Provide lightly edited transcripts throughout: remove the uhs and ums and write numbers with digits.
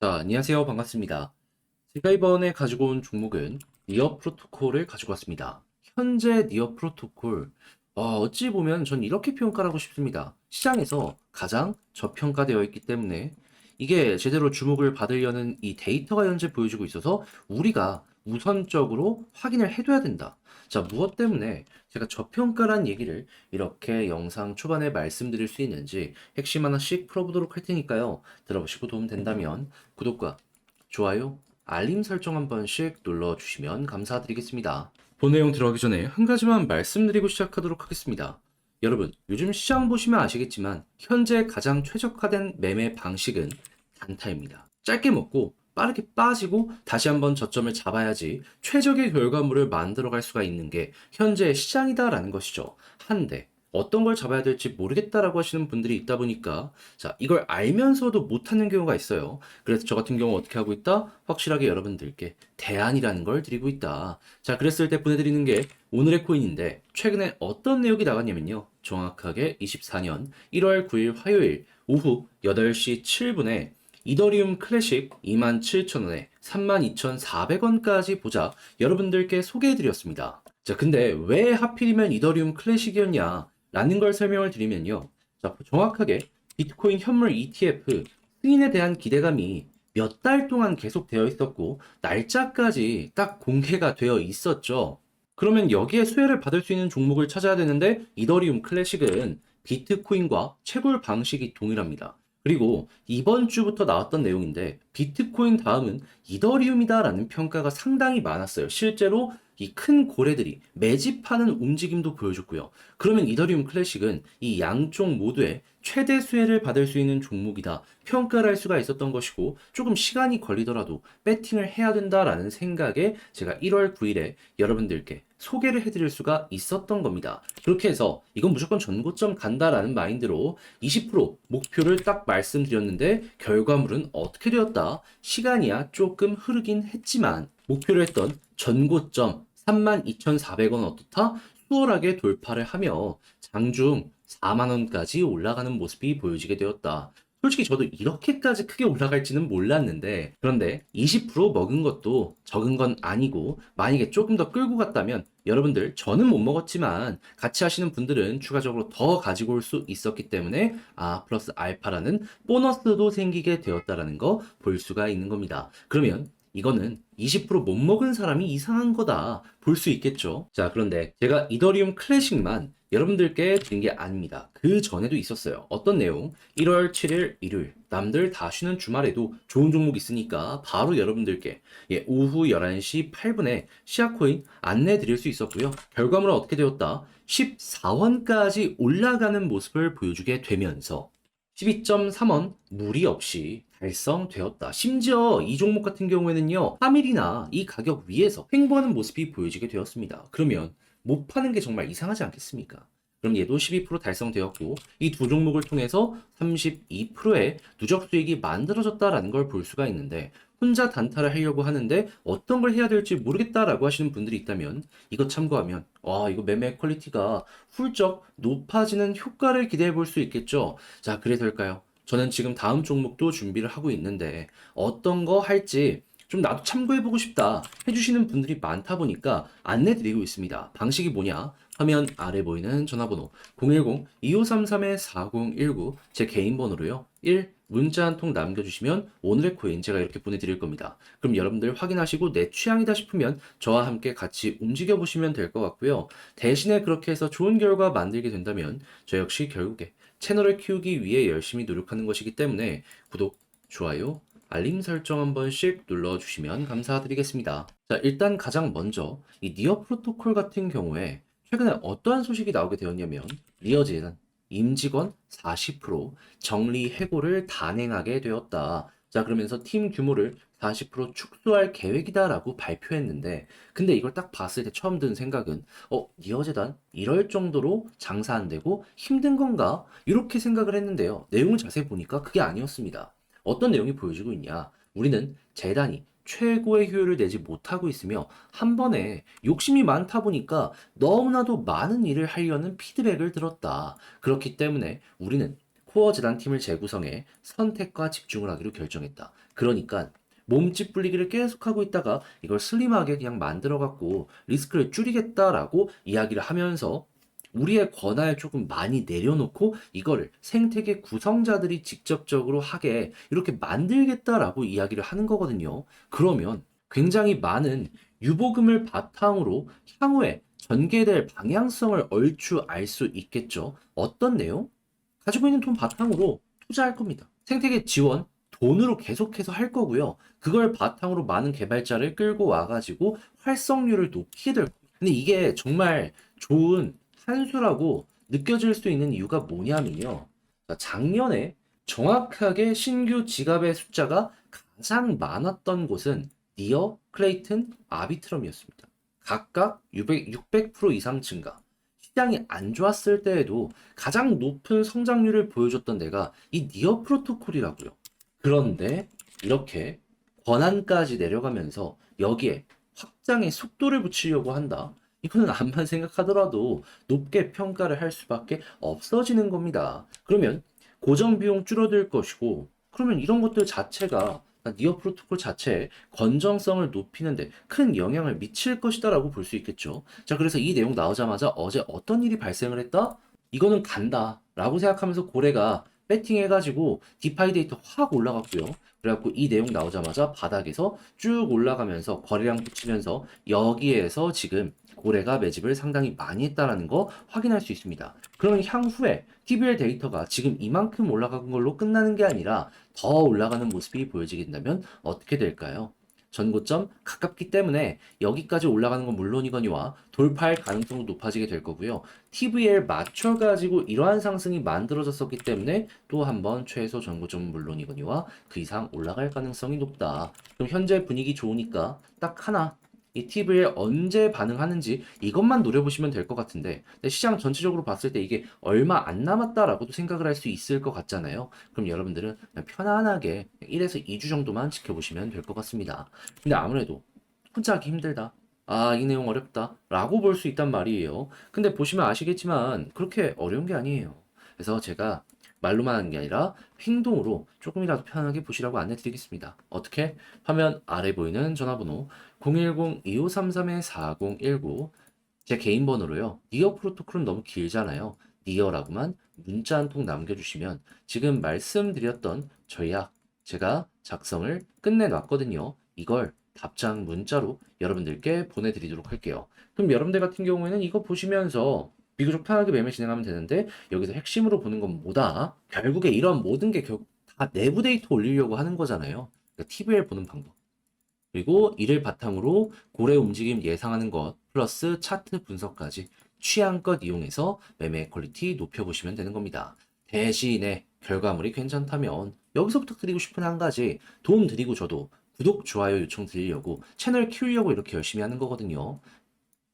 자, 안녕하세요. 반갑습니다. 제가 이번에 가지고 온 종목은 니어 프로토콜을 가지고 왔습니다. 현재 니어 프로토콜, 어찌 보면 전 이렇게 평가하고 싶습니다. 시장에서 가장 저평가되어 있기 때문에 이게 제대로 주목을 받으려는 이 데이터가 현재 보여주고 있어서 우리가 우선적으로 확인을 해둬야 된다. 자, 무엇 때문에 제가 저평가란 얘기를 이렇게 영상 초반에 말씀드릴 수 있는지 핵심 하나씩 풀어보도록 할 테니까요. 들어보시고 도움 된다면 구독과 좋아요, 알림 설정 한 번씩 눌러주시면 감사드리겠습니다. 본 내용 들어가기 전에 한 가지만 말씀드리고 시작하도록 하겠습니다. 여러분, 요즘 시장 보시면 아시겠지만 현재 가장 최적화된 매매 방식은 단타입니다. 짧게 먹고 빠르게 빠지고 다시 한번 저점을 잡아야지 최적의 결과물을 만들어갈 수가 있는 게 현재 시장이다라는 것이죠. 한데 어떤 걸 잡아야 될지 모르겠다라고 하시는 분들이 있다 보니까 자, 이걸 알면서도 못하는 경우가 있어요. 그래서 저 같은 경우 어떻게 하고 있다? 확실하게 여러분들께 대안이라는 걸 드리고 있다. 자, 그랬을 때 보내드리는 게 오늘의 코인인데 최근에 어떤 내용이 나갔냐면요. 정확하게 24년 1월 9일 화요일 오후 8시 7분에 이더리움 클래식 27,000원에 32,400원까지 보자 여러분들께 소개해드렸습니다. 자, 근데 왜 하필이면 이더리움 클래식이었냐? 라는 걸 설명을 드리면요. 자, 정확하게 비트코인 현물 ETF 승인에 대한 기대감이 몇 달 동안 계속되어 있었고, 날짜까지 딱 공개가 되어 있었죠. 그러면 여기에 수혜를 받을 수 있는 종목을 찾아야 되는데, 이더리움 클래식은 비트코인과 채굴 방식이 동일합니다. 그리고 이번 주부터 나왔던 내용인데, 비트코인 다음은 이더리움이다라는 평가가 상당히 많았어요. 실제로 이 큰 고래들이 매집하는 움직임도 보여줬고요. 그러면 이더리움 클래식은 이 양쪽 모두에 최대 수혜를 받을 수 있는 종목이다. 평가를 할 수가 있었던 것이고 조금 시간이 걸리더라도 배팅을 해야 된다라는 생각에 제가 1월 9일에 여러분들께 소개를 해드릴 수가 있었던 겁니다. 그렇게 해서 이건 무조건 전고점 간다라는 마인드로 20% 목표를 딱 말씀드렸는데 결과물은 어떻게 되었다? 시간이야 조금 흐르긴 했지만 목표를 했던 전고점 32,400원 어떻다? 수월하게 돌파를 하며 장중 4만원까지 올라가는 모습이 보여지게 되었다. 솔직히 저도 이렇게까지 크게 올라갈지는 몰랐는데, 그런데 20% 먹은 것도 적은 건 아니고, 만약에 조금 더 끌고 갔다면, 여러분들, 저는 못 먹었지만, 같이 하시는 분들은 추가적으로 더 가지고 올 수 있었기 때문에, 플러스 알파라는 보너스도 생기게 되었다라는 거 볼 수가 있는 겁니다. 그러면, 이거는 20%못 먹은 사람이 이상한 거다 볼 수 있겠죠. 자, 그런데 제가 이더리움 클래식만 여러분들께 드린 게 아닙니다. 그 전에도 있었어요. 어떤 내용? 1월 7일 일요일 남들 다 쉬는 주말에도 좋은 종목 있으니까 바로 여러분들께 오후 11시 8분에 시아코인 안내 드릴 수 있었고요. 결과물은 어떻게 되었다? 14원까지 올라가는 모습을 보여주게 되면서 12.3원 무리 없이 달성되었다. 심지어 이 종목 같은 경우에는요, 3일이나 이 가격 위에서 횡보하는 모습이 보여지게 되었습니다. 그러면 못 파는 게 정말 이상하지 않겠습니까? 그럼 얘도 12% 달성되었고 이 두 종목을 통해서 32%의 누적 수익이 만들어졌다라는 걸 볼 수가 있는데 혼자 단타를 하려고 하는데 어떤 걸 해야 될지 모르겠다라고 하시는 분들이 있다면 이거 참고하면 이거 매매 퀄리티가 훌쩍 높아지는 효과를 기대해 볼 수 있겠죠. 자, 그래서일까요? 저는 지금 다음 종목도 준비를 하고 있는데 어떤 거 할지 좀 나도 참고해보고 싶다 해주시는 분들이 많다 보니까 안내드리고 있습니다. 방식이 뭐냐? 화면 아래 보이는 전화번호 010-2533-4019 제 개인 번호로요. 1. 문자 한 통 남겨주시면 오늘의 코인 제가 이렇게 보내드릴 겁니다. 그럼 여러분들 확인하시고 내 취향이다 싶으면 저와 함께 같이 움직여보시면 될 것 같고요. 대신에 그렇게 해서 좋은 결과 만들게 된다면 저 역시 결국에 채널을 키우기 위해 열심히 노력하는 것이기 때문에 구독, 좋아요, 알림 설정 한 번씩 눌러주시면 감사드리겠습니다. 자, 일단 가장 먼저 이 니어 프로토콜 같은 경우에 최근에 어떠한 소식이 나오게 되었냐면 리어제는 임직원 40% 정리 해고를 단행하게 되었다. 자, 그러면서 팀 규모를 40% 축소할 계획이다라고 발표했는데 근데 이걸 딱 봤을 때 처음 든 생각은 니어재단 이럴 정도로 장사 안 되고 힘든 건가? 이렇게 생각을 했는데요. 내용을 자세히 보니까 그게 아니었습니다. 어떤 내용이 보여지고 있냐? 우리는 재단이 최고의 효율을 내지 못하고 있으며 한 번에 욕심이 많다 보니까 너무나도 많은 일을 하려는 피드백을 들었다. 그렇기 때문에 우리는 코어 재단팀을 재구성해 선택과 집중을 하기로 결정했다. 그러니까 몸집 불리기를 계속하고 있다가 이걸 슬림하게 그냥 만들어갖고 리스크를 줄이겠다라고 이야기를 하면서 우리의 권한을 조금 많이 내려놓고 이거를 생태계 구성자들이 직접적으로 하게 이렇게 만들겠다라고 이야기를 하는 거거든요. 그러면 굉장히 많은 유보금을 바탕으로 향후에 전개될 방향성을 얼추 알 수 있겠죠. 어떤 내용? 가지고 있는 돈 바탕으로 투자할 겁니다. 생태계 지원, 돈으로 계속해서 할 거고요. 그걸 바탕으로 많은 개발자를 끌고 와가지고 활성률을 높이게 될 겁니다. 근데 이게 정말 좋은 한 수라고 느껴질 수 있는 이유가 뭐냐면요. 작년에 정확하게 신규 지갑의 숫자가 가장 많았던 곳은 니어, 클레이튼, 아비트럼이었습니다. 각각 600% 이상 증가. 시장이 안 좋았을 때에도 가장 높은 성장률을 보여줬던 데가 이 니어 프로토콜이라고요. 그런데 이렇게 권한까지 내려가면서 여기에 확장의 속도를 붙이려고 한다. 이거는 암만 생각하더라도 높게 평가를 할 수밖에 없어지는 겁니다. 그러면 고정 비용 줄어들 것이고, 그러면 이런 것들 자체가 니어 프로토콜 자체의 건정성을 높이는데 큰 영향을 미칠 것이다라고 볼 수 있겠죠. 자, 그래서 이 내용 나오자마자 어제 어떤 일이 발생을 했다? 이거는 간다라고 생각하면서 고래가 배팅해가지고 디파이 데이터 확 올라갔고요. 그래갖고 이 내용 나오자마자 바닥에서 쭉 올라가면서 거래량 붙이면서 여기에서 지금 고래가 매집을 상당히 많이 했다라는 거 확인할 수 있습니다. 그러면 향후에 TBL 데이터가 지금 이만큼 올라간 걸로 끝나는 게 아니라 더 올라가는 모습이 보여지게 된다면 어떻게 될까요? 전고점 가깝기 때문에 여기까지 올라가는 건 물론이거니와 돌파할 가능성도 높아지게 될 거고요. TVL 맞춰가지고 이러한 상승이 만들어졌었기 때문에 또 한번 최소 전고점은 물론이거니와 그 이상 올라갈 가능성이 높다. 그럼 현재 분위기 좋으니까 딱 하나 이 TVL 언제 반응하는지 이것만 노려보시면 될 것 같은데 근데 시장 전체적으로 봤을 때 이게 얼마 안 남았다라고도 생각을 할 수 있을 것 같잖아요. 그럼 여러분들은 그냥 편안하게 1에서 2주 정도만 지켜보시면 될 것 같습니다. 근데 아무래도 혼자 하기 힘들다. 아, 이 내용 어렵다. 라고 볼 수 있단 말이에요. 근데 보시면 아시겠지만 그렇게 어려운 게 아니에요. 그래서 제가 말로만 하는 게 아니라 행동으로 조금이라도 편하게 보시라고 안내 드리겠습니다. 어떻게? 화면 아래 보이는 전화번호 010-2533-4019 제 개인 번호로요. 니어 프로토콜은 너무 길잖아요. 니어라고만 문자 한 통 남겨주시면 지금 말씀드렸던 전략 제가 작성을 끝내놨거든요. 이걸 답장 문자로 여러분들께 보내드리도록 할게요. 그럼 여러분들 같은 경우에는 이거 보시면서 비교적 편하게 매매 진행하면 되는데 여기서 핵심으로 보는 건 뭐다? 결국에 이런 모든 게 결국 다 내부 데이터 올리려고 하는 거잖아요. 그러니까 TVL 보는 방법. 그리고 이를 바탕으로 고래 움직임 예상하는 것 플러스 차트 분석까지 취향껏 이용해서 매매 퀄리티 높여보시면 되는 겁니다. 대신에 결과물이 괜찮다면 여기서 부탁드리고 싶은 한 가지 도움 드리고 저도 구독, 좋아요 요청 드리려고 채널 키우려고 이렇게 열심히 하는 거거든요.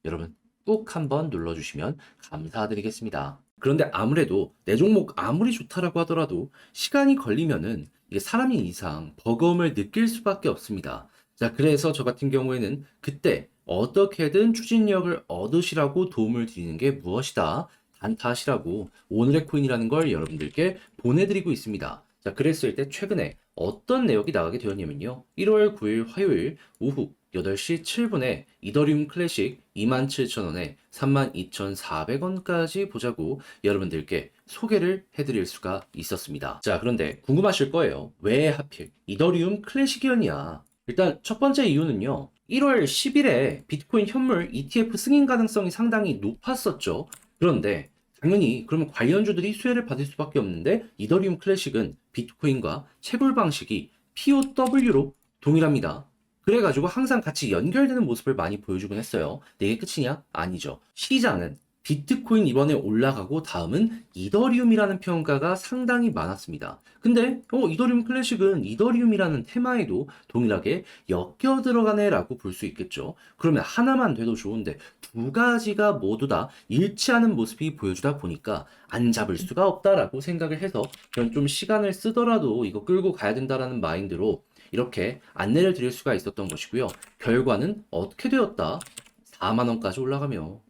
여러분 꾹 한번 눌러주시면 감사드리겠습니다. 그런데 아무래도 내 종목 아무리 좋다라고 하더라도 시간이 걸리면은 이게 사람인 이상 버거움을 느낄 수밖에 없습니다. 자, 그래서 저 같은 경우에는 그때 어떻게든 추진력을 얻으시라고 도움을 드리는 게 무엇이다. 단타하시라고 오늘의 코인이라는 걸 여러분들께 보내드리고 있습니다. 자, 그랬을 때 최근에 어떤 내역이 나가게 되었냐면요. 1월 9일 화요일 오후 8시 7분에 이더리움 클래식 27,000원에 32,400원까지 보자고 여러분들께 소개를 해드릴 수가 있었습니다. 자, 그런데 궁금하실 거예요. 왜 하필 이더리움 클래식이었냐? 일단 첫 번째 이유는요. 1월 10일에 비트코인 현물 ETF 승인 가능성이 상당히 높았었죠. 그런데 당연히 그러면 관련주들이 수혜를 받을 수밖에 없는데 이더리움 클래식은 비트코인과 채굴 방식이 POW로 동일합니다. 그래가지고 항상 같이 연결되는 모습을 많이 보여주곤 했어요. 근데 이게 끝이냐? 아니죠. 시장은 비트코인 이번에 올라가고 다음은 이더리움이라는 평가가 상당히 많았습니다. 근데 이더리움 클래식은 이더리움이라는 테마에도 동일하게 엮여 들어가네 라고 볼 수 있겠죠. 그러면 하나만 돼도 좋은데 두 가지가 모두 다 일치하는 모습이 보여주다 보니까 안 잡을 수가 없다라고 생각을 해서 그런 좀 시간을 쓰더라도 이거 끌고 가야 된다라는 마인드로 이렇게 안내를 드릴 수가 있었던 것이고요. 결과는 어떻게 되었다? 4만 원까지 올라가며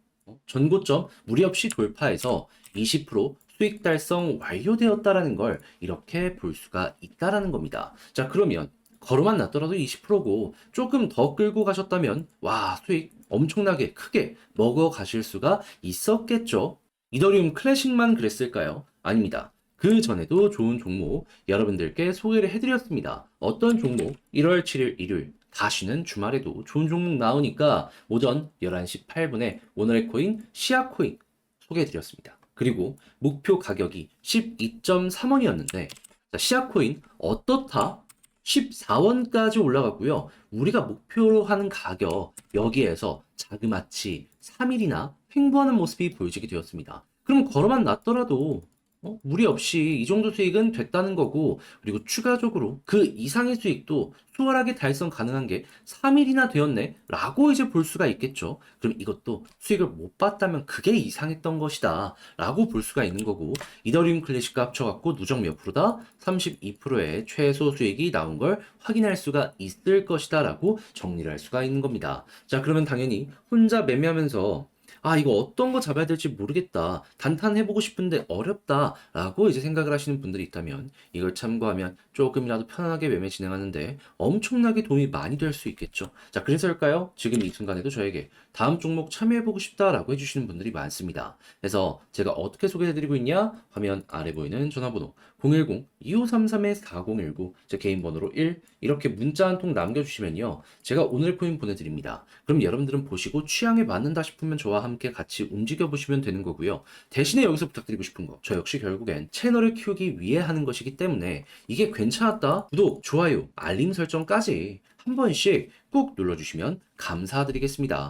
전고점 무리 없이 돌파해서 20% 수익 달성 완료되었다라는 걸 이렇게 볼 수가 있다라는 겁니다. 자, 그러면 걸어만 놨더라도 20%고 조금 더 끌고 가셨다면 와, 수익 엄청나게 크게 먹어 가실 수가 있었겠죠. 이더리움 클래식만 그랬을까요? 아닙니다. 그 전에도 좋은 종목 여러분들께 소개를 해드렸습니다. 어떤 종목? 1월 7일 일요일 다시는 주말에도 좋은 종목 나오니까 오전 11시 8분에 오늘의 코인 시아코인 소개해드렸습니다. 그리고 목표 가격이 12.3원이었는데 시아코인 어떻다? 14원까지 올라갔고요. 우리가 목표로 하는 가격 여기에서 자그마치 3일이나 횡보하는 모습이 보여지게 되었습니다. 그럼 걸어만 놨더라도 무리 없이 이 정도 수익은 됐다는 거고, 그리고 추가적으로 그 이상의 수익도 수월하게 달성 가능한 게 3일이나 되었네 라고 이제 볼 수가 있겠죠. 그럼 이것도 수익을 못 봤다면 그게 이상했던 것이다 라고 볼 수가 있는 거고, 이더리움 클래식과 합쳐갖고 누적 몇 프로다? 32%의 최소 수익이 나온 걸 확인할 수가 있을 것이다 라고 정리를 할 수가 있는 겁니다. 자, 그러면 당연히 혼자 매매하면서 아, 이거 어떤 거 잡아야 될지 모르겠다. 단타해보고 싶은데 어렵다. 라고 이제 생각을 하시는 분들이 있다면 이걸 참고하면 조금이라도 편안하게 매매 진행하는데 엄청나게 도움이 많이 될 수 있겠죠. 자, 그래서일까요? 지금 이 순간에도 저에게 다음 종목 참여해보고 싶다라고 해주시는 분들이 많습니다. 그래서 제가 어떻게 소개해드리고 있냐? 화면 아래 보이는 전화번호 010-2533-4019 제 개인 번호로 1 이렇게 문자 한 통 남겨주시면요. 제가 오늘 코인 보내드립니다. 그럼 여러분들은 보시고 취향에 맞는다 싶으면 저와 함께 같이 움직여 보시면 되는 거고요. 대신에 여기서 부탁드리고 싶은 거, 저 역시 결국엔 채널을 키우기 위해 하는 것이기 때문에 이게 괜찮았다? 구독, 좋아요, 알림 설정까지 한 번씩 꾹 눌러주시면 감사드리겠습니다.